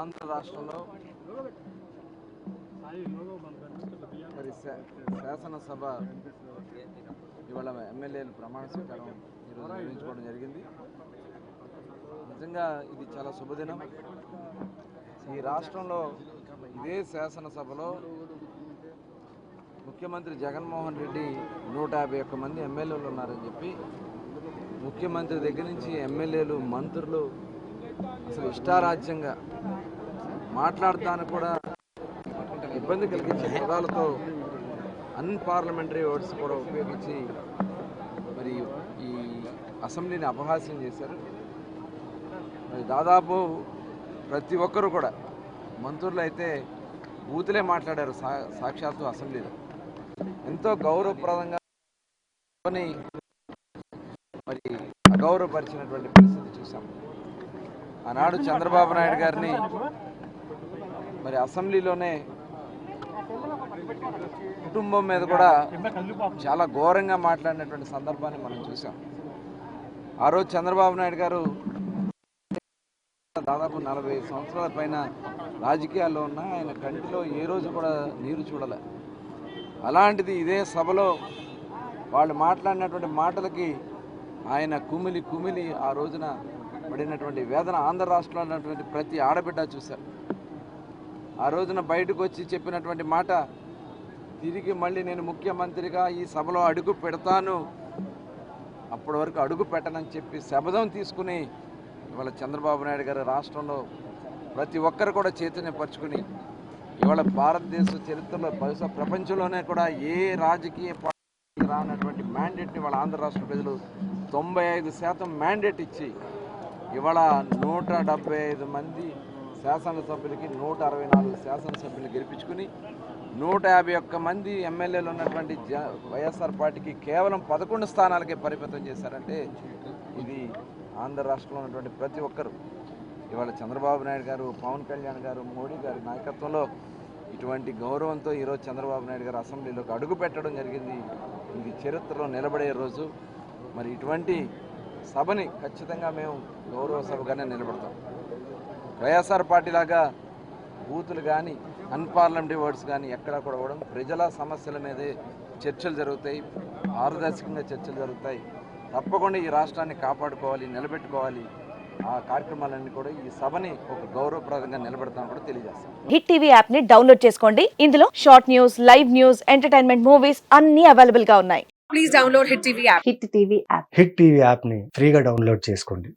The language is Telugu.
ఆంధ్ర రాష్ట్రంలో మరి శాసనసభ ఇవాళ ఎమ్మెల్యేలు ప్రమాణ స్వీకారం ఈరోజు నిర్వహించుకోవడం జరిగింది. నిజంగా ఇది చాలా శుభదినం. ఈ రాష్ట్రంలో ఇదే శాసనసభలో ముఖ్యమంత్రి జగన్మోహన్ రెడ్డి 151 మంది ఎమ్మెల్యేలు ఉన్నారని చెప్పి ముఖ్యమంత్రి దగ్గర నుంచి ఎమ్మెల్యేలు మంత్రులు అసలు ఇష్టారాజ్యంగా మాట్లాడటానికి కూడా ఇబ్బంది కలిగించే పదాలతో అన్పార్లమెంటరీ వర్డ్స్ కూడా ఉపయోగించి మరి ఈ అసెంబ్లీని అపహాస్యం చేశారు. మరి దాదాపు ప్రతి ఒక్కరు కూడా మంత్రులు అయితే బూతులే మాట్లాడారు. సాక్షాత్తు అసెంబ్లీలో ఎంతో గౌరవప్రదంగా మరి అగౌరవపరిచినటువంటి పరిస్థితి చూసాం. ఆనాడు చంద్రబాబు నాయుడు గారిని మరి అసెంబ్లీలోనే కుటుంబం మీద కూడా చాలా ఘోరంగా మాట్లాడినటువంటి సందర్భాన్ని మనం చూసాం. ఆ రోజు చంద్రబాబు నాయుడు గారు దాదాపు 40 సంవత్సరాల పైన రాజకీయాల్లో ఉన్న ఆయన కంటిలో ఏ రోజు కూడా నీరు చూడలే. అలాంటిది ఇదే సభలో వాళ్ళు మాట్లాడినటువంటి మాటలకి ఆయన కుమిలి ఆ రోజున పడినటువంటి వేదన ఆంధ్ర రాష్ట్రంలో ఉన్నటువంటి ప్రతి ఆడబిడ్డ చూశారు. ఆ రోజున బయటకు వచ్చి చెప్పినటువంటి మాట, తిరిగి మళ్ళీ నేను ముఖ్యమంత్రిగా ఈ సభలో అడుగు పెడతాను, అప్పటి వరకు అడుగు పెట్టనని చెప్పి శపథం తీసుకుని ఇవాళ చంద్రబాబు నాయుడు గారు రాష్ట్రంలో ప్రతి ఒక్కరు కూడా చైతన్యపరుచుకుని ఇవాళ భారతదేశ చరిత్రలో బహుశా ప్రపంచంలోనే కూడా ఏ రాజకీయ పార్టీ రానటువంటి మ్యాండేట్ని వాళ్ళ ఆంధ్ర రాష్ట్ర ప్రజలు 95% మ్యాండేట్ ఇచ్చి ఇవాళ 175 మంది శాసనసభ్యులకి 164 శాసనసభ్యులు గెలిపించుకుని 151 మంది ఎమ్మెల్యేలు ఉన్నటువంటి వైఎస్ఆర్ పార్టీకి కేవలం 11 స్థానాలకే పరిమితం చేశారంటే ఇది ఆంధ్ర రాష్ట్రంలో ఉన్నటువంటి ప్రతి ఒక్కరు ఇవాళ చంద్రబాబు నాయుడు గారు, పవన్ కళ్యాణ్ గారు, మోడీ గారి నాయకత్వంలో ఇటువంటి గౌరవంతో ఈరోజు చంద్రబాబు నాయుడు గారు అసెంబ్లీలోకి అడుగు పెట్టడం జరిగింది. ఇది చరిత్రలో నిలబడే రోజు. మరి ఇటువంటి సభని ఖచ్చితంగా మేము గౌరవ సభగానే నిలబడతాం. వైఎస్ఆర్ పార్టీ లాగా బూతులు కానీ అన్పార్లమెంటరీ వర్డ్స్ కానీ ఎక్కడా కూడా ఇవ్వడం, ప్రజల సమస్యల మీదే చర్చలు జరుగుతాయి, పారదర్శకంగా చర్చలు జరుగుతాయి. తప్పకుండా ఈ రాష్ట్రాన్ని కాపాడుకోవాలి, నిలబెట్టుకోవాలి. ఆ కార్యక్రమాలన్నీ కూడా ఈ సభని ఒక గౌరవప్రదంగా నిలబెడతామని కూడా తెలియజేస్తాం. హిట్ టీవీ యాప్ ని డౌన్లోడ్ చేసుకోండి. ఇందులో short news, live news, entertainment movies అన్ని అవైలబుల్ గా ఉన్నాయి. Please download hit TV app. Hit TV app ని ఫ్రీగా డౌన్లోడ్ చేసుకోండి.